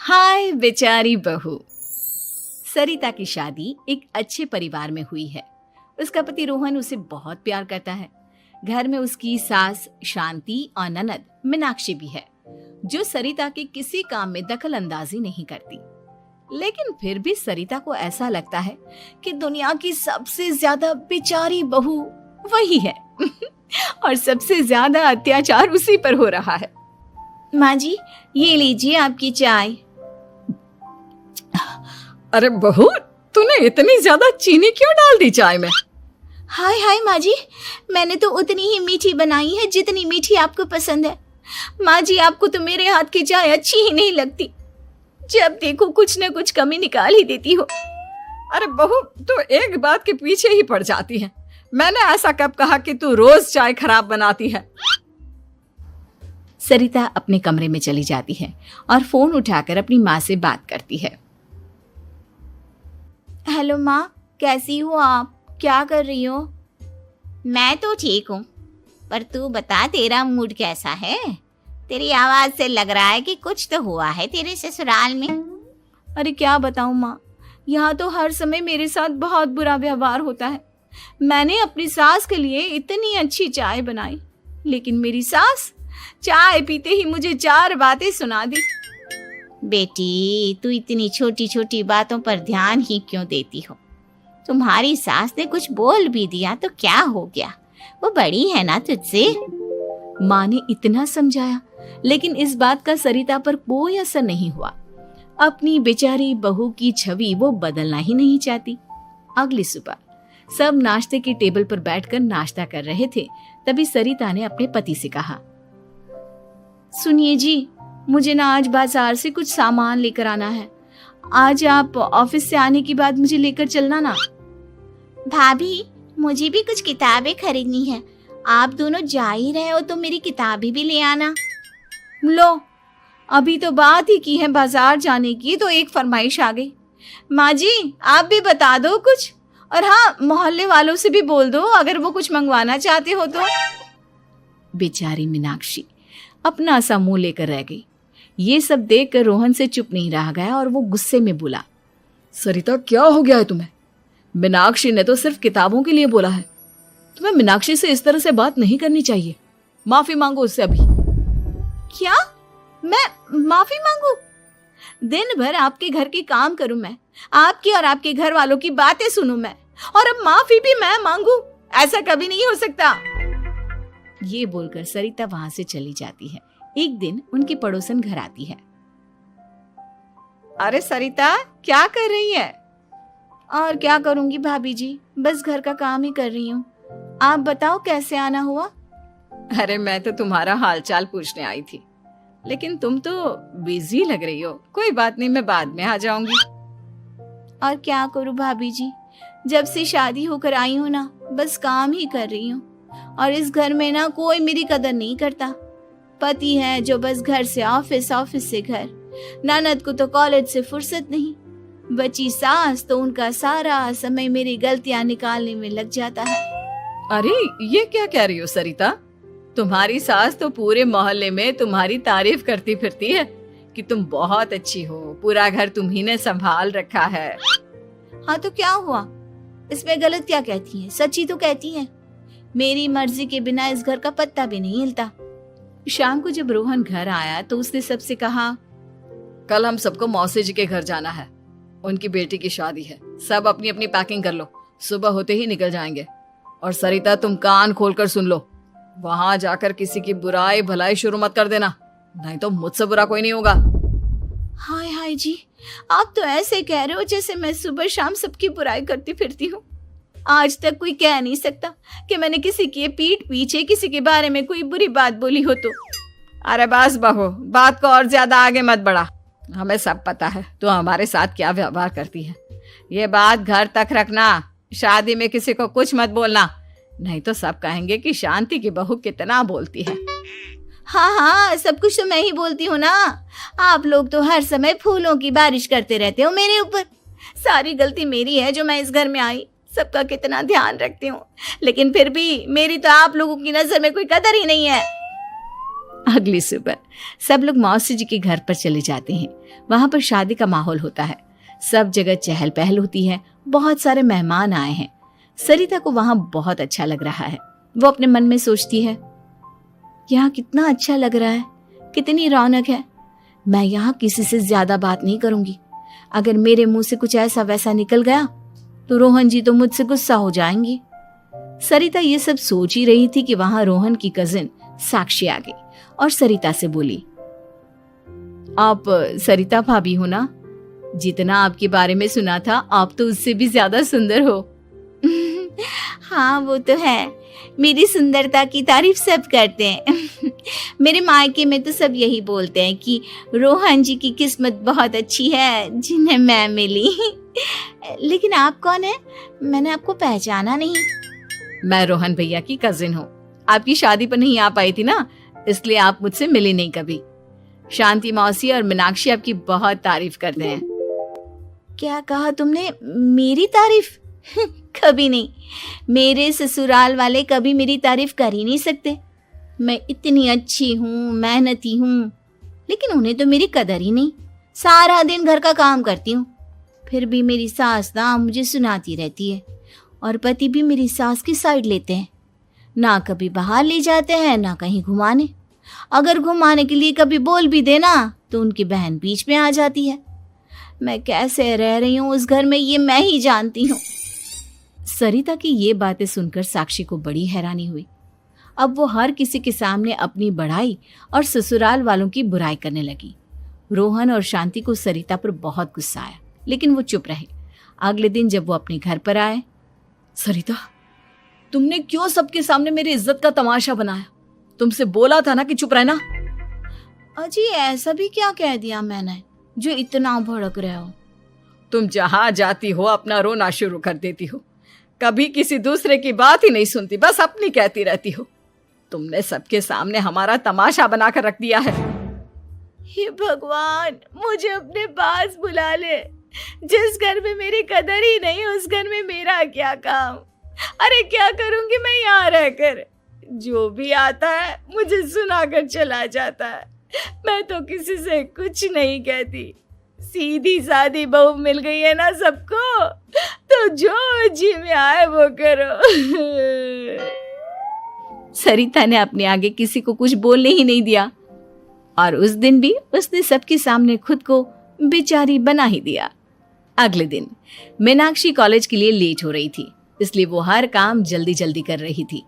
हाय बेचारी बहू। सरिता की शादी एक अच्छे परिवार में हुई है। उसका पति रोहन उसे बहुत प्यार करता है। घर में उसकी सास शांति और ननद मीनाक्षी भी है, जो सरिता के किसी काम में दखल अंदाजी नहीं करती। लेकिन फिर भी सरिता को ऐसा लगता है कि दुनिया की सबसे ज्यादा बेचारी बहू वही है और सबसे ज्यादा अत्याचार उसी पर हो रहा है। माँ जी, ये लीजिए आपकी चाय। अरे बहू, तूने इतनी ज्यादा चीनी क्यों डाल दी चाय में? हाय हाय माँ जी, मैंने तो उतनी ही मीठी बनाई है जितनी मीठी आपको पसंद है। माँ जी, आपको तो मेरे हाथ की चाय अच्छी ही नहीं लगती। जब देखो कुछ न कुछ कमी निकाल ही देती हो। अरे बहू, तू एक बात के पीछे ही पड़ जाती है। मैंने ऐसा कब कहा कि तू रोज चाय खराब बनाती है? सरिता अपने कमरे में चली जाती है और फोन उठाकर अपनी माँ से बात करती है। हेलो माँ, कैसी हो आप? क्या कर रही हो? मैं तो ठीक हूँ, पर तू बता, तेरा मूड कैसा है? तेरी आवाज से लग रहा है कि कुछ तो हुआ है तेरे ससुराल में। अरे क्या बताऊँ माँ, यहाँ तो हर समय मेरे साथ बहुत बुरा व्यवहार होता है। मैंने अपनी सास के लिए इतनी अच्छी चाय बनाई, लेकिन मेरी सास चाय पीते ही मुझे 4 बातें सुना दी। बेटी, तू इतनी छोटी छोटी बातों पर ध्यान ही क्यों देती हो? तुम्हारी सास ने कुछ बोल भी दिया तो क्या हो गया, वो बड़ी है ना तुझसे। माँ ने इतना समझाया, लेकिन इस बात का सरिता पर कोई असर नहीं हुआ। अपनी बेचारी बहू की छवि वो बदलना ही नहीं चाहती। अगली सुबह सब नाश्ते की टेबल पर बैठकर नाश्ता कर रहे थे, तभी सरिता ने अपने पति से कहा, सुनिए जी, मुझे ना आज बाजार से कुछ सामान लेकर आना है। आज आप ऑफिस से आने के बाद मुझे लेकर चलना ना। भाभी, मुझे भी कुछ किताबें खरीदनी है। आप दोनों जा ही रहे हो तो मेरी किताबें भी ले आना। लो, अभी तो बात ही की है बाजार जाने की, तो एक फरमाइश आ गई। माँ जी, आप भी बता दो कुछ, और हाँ, मोहल्ले वालों से भी बोल दो अगर वो कुछ मंगवाना चाहते हो तो। बेचारी मीनाक्षी अपना सा मुंह लेकर रह गई। ये सब देखकर रोहन से चुप नहीं रह गया और वो गुस्से में बोला, सरिता, क्या हो गया है तुम्हें? मीनाक्षी ने तो सिर्फ किताबों के लिए बोला है। तुम्हें मीनाक्षी से इस तरह से बात नहीं करनी चाहिए। माफी मांगो उससे अभी। क्या? मैं माफी मांगू? दिन भर आपके घर के काम करूं मैं, आपकी और आपके घर वालों की बातें सुनूं मैं, और अब माफी भी मैं मांगू? ऐसा कभी नहीं हो सकता। ये बोलकर सरिता वहां से चली जाती है। एक दिन उनकी पड़ोसन घर आती है। अरे सरिता, क्या कर रही है? और क्या करूंगी भाभी जी, बस घर का काम ही कर रही हूँ। आप बताओ कैसे आना हुआ? अरे मैं तो तुम्हारा हालचाल पूछने आई थी, लेकिन तुम तो बिजी लग रही हो। कोई बात नहीं, मैं बाद में आ जाऊंगी। और क्या करूं भाभी जी, जब से शादी होकर आई हूँ ना, बस काम ही कर रही हूँ। और इस घर में ना कोई मेरी कदर नहीं करता। पति है जो बस घर से ऑफिस, ऑफिस से घर। ननद को तो कॉलेज से फुर्सत नहीं। बची सास तो उनका सारा समय मेरी गलतियां निकालने में लग जाता है। अरे ये क्या कह रही हो सरिता? तुम्हारी सास तो पूरे मोहल्ले में तुम्हारी तारीफ करती फिरती है कि तुम बहुत अच्छी हो, पूरा घर तुम्ही ने संभाल रखा है। हाँ तो क्या हुआ, इसमें गलत क्या कहती है? सच्ची तो कहती है। मेरी मर्जी के बिना इस घर का पत्ता भी नहीं हिलता। शाम को जब रोहन घर आया तो उसने सबसे कहा, कल हम सबको मौसी जी के घर जाना है। उनकी बेटी की शादी है। सब अपनी अपनी पैकिंग कर लो, सुबह होते ही निकल जाएंगे। और सरिता, तुम कान खोलकर सुन लो, वहां जाकर किसी की बुराई भलाई शुरू मत कर देना, नहीं तो मुझसे बुरा कोई नहीं होगा। हाय हाय जी, आप तो ऐसे कह रहे हो जैसे मैं सुबह शाम सबकी बुराई करती फिरती हूँ। आज तक कोई कह नहीं सकता कि मैंने किसी की पीठ पीछे किसी के बारे में कोई बुरी बात बोली हो तो। अरे बस बहू, बात को और ज्यादा आगे मत बढ़ा। हमें सब पता है तो हमारे साथ क्या व्यवहार करती है। ये बात घर तक रखना, शादी में किसी को कुछ मत बोलना, नहीं तो सब कहेंगे कि शांति की बहू कितना बोलती है। हाँ हाँ, सब कुछ तो मैं ही बोलती हूँ ना। आप लोग तो हर समय फूलों की बारिश करते रहते हो मेरे ऊपर। सारी गलती मेरी है जो मैं इस घर में आई। सबका कितना ध्यान रखती हूँ, लेकिन फिर भी मेरी तो आप लोगों की नजर में कोई कदर ही नहीं है। अगली सुबह सब लोग मौसी जी के घर पर चले जाते हैं। वहां पर शादी का माहौल होता है, सब जगह चहल पहल होती है, बहुत सारे मेहमान आए हैं। सरिता को वहां बहुत अच्छा लग रहा है। वो अपने मन में सोचती है, यहाँ कितना अच्छा लग रहा है, कितनी रौनक है। मैं यहाँ किसी से ज्यादा बात नहीं करूंगी। अगर मेरे मुंह से कुछ ऐसा वैसा निकल गया तो रोहन जी तो मुझसे गुस्सा हो जाएंगी। सरिता ये सब सोच ही रही थी कि वहां रोहन की कजिन साक्षी आ गई और सरिता से बोली, आप सरिता भाभी हो ना? जितना आपके बारे में सुना था आप तो उससे भी ज्यादा सुंदर हो। हाँ वो तो है, मेरी सुंदरता की तारीफ सब करते हैं। मेरे मायके में तो सब यही बोलते हैं कि रोहन जी की किस्मत बहुत अच्छी है जिन्हें मैं मिली। लेकिन आप कौन है? मैंने आपको पहचाना नहीं। मैं रोहन भैया की कजिन हूँ। आपकी शादी पर नहीं आ पाई थी ना, इसलिए आप मुझसे मिली नहीं कभी। शांति मौसी और मीनाक्षी आपकी बहुत तारीफ करते हैं। क्या कहा तुमने? मेरी तारीफ? कभी नहीं। मेरे ससुराल वाले कभी मेरी तारीफ कर ही नहीं सकते। मैं इतनी अच्छी हूँ, मेहनती हूँ, लेकिन उन्हें तो मेरी कदर ही नहीं। सारा दिन घर का काम करती हूँ, फिर भी मेरी सास ना मुझे सुनाती रहती है और पति भी मेरी सास की साइड लेते हैं। ना कभी बाहर ले जाते हैं ना कहीं घुमाने। अगर घुमाने के लिए कभी बोल भी देना तो उनकी बहन बीच में आ जाती है। मैं कैसे रह रही हूँ उस घर में ये मैं ही जानती हूँ। सरिता की ये बातें सुनकर साक्षी को बड़ी हैरानी हुई। अब वो हर किसी के सामने अपनी बढ़ाई और ससुराल वालों की बुराई करने लगी। रोहन और शांति को सरिता पर बहुत गुस्सा आया, लेकिन वो चुप रहे। अगले दिन जब वो अपने घर पर आए, सरिता, तुमने क्यों सबके सामने मेरी इज्जत का तमाशा बनाया? तुमसे बोला था ना कि चुप रहना। अजी ऐसा भी क्या कह दिया मैंने जो इतना भड़क रहे हो? तुम जहां जाती हो अपना रोना शुरू कर देती हो, कभी किसी दूसरे की बात ही नहीं सुनती, बस अपनी कहती रहती हो। तुमने सबके सामने हमारा तमाशा बनाकर रख दिया है। हे भगवान, मुझे अपने पास बुला ले। जिस घर में मेरी कदर ही नहीं उस घर में मेरा क्या काम? अरे क्या करूंगी मैं यहाँ रहकर? जो भी आता है मुझे सुनाकर चला जाता है। मैं तो किसी से कुछ नहीं कहती। सीधी सादी बहू मिल गई है ना सबको, तो जो जी में आए वो करो। सरिता ने अपने आगे किसी को कुछ बोलने ही नहीं दिया और उस दिन भी उसने सबके सामने खुद को बेचारी बना ही दिया। अगले दिन मीनाक्षी कॉलेज के लिए लेट हो रही थी, इसलिए वो हर काम जल्दी जल्दी कर रही थी।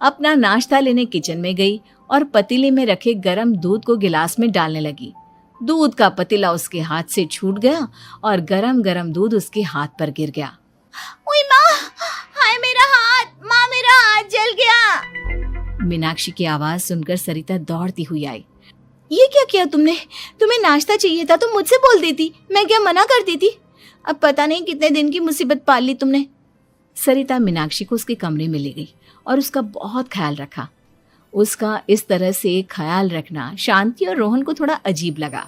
अपना नाश्ता लेने किचन में गई और पतीले में रखे गरम दूध को गिलास में डालने लगी। दूध का पतीला उसके हाथ से छूट गया और गरम गरम दूध उसके हाथ पर गिर गया। ओए माँ, हाय मेरा हाथ, माँ मेरा हाथ जल गया। मीनाक्षी की आवाज सुनकर सरिता दौड़ती हुई आई। ये क्या किया तुमने? तुम्हें नाश्ता चाहिए था तो मुझसे बोल देती, मैं क्या मना करती थी? अब पता नहीं कितने दिन की मुसीबत पाल ली तुमने। सरिता मीनाक्षी को उसके कमरे में ले गई और उसका बहुत ख्याल रखा। उसका इस तरह से ख्याल रखना शांति और रोहन को थोड़ा अजीब लगा।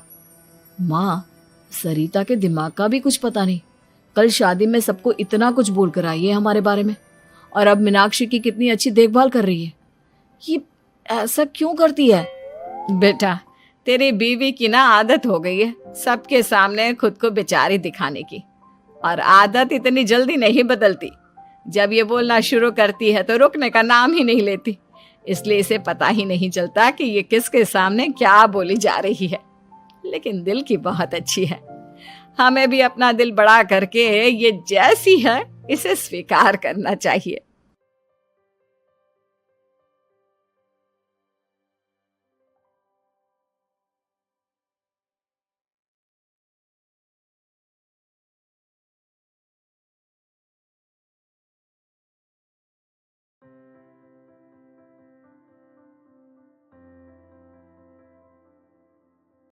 माँ, सरिता के दिमाग का भी कुछ पता नहीं। कल शादी में सबको इतना कुछ बोल कर आई है हमारे बारे में, और अब मीनाक्षी की कितनी अच्छी देखभाल कर रही है। ये ऐसा क्यों करती है? बेटा, तेरी बीवी की ना आदत हो गई है सबके सामने खुद को बेचारी दिखाने की, और आदत इतनी जल्दी नहीं बदलती। जब ये बोलना शुरू करती है तो रुकने का नाम ही नहीं लेती, इसलिए इसे पता ही नहीं चलता कि ये किसके सामने क्या बोली जा रही है। लेकिन दिल की बहुत अच्छी है। हमें भी अपना दिल बड़ा करके ये जैसी है इसे स्वीकार करना चाहिए।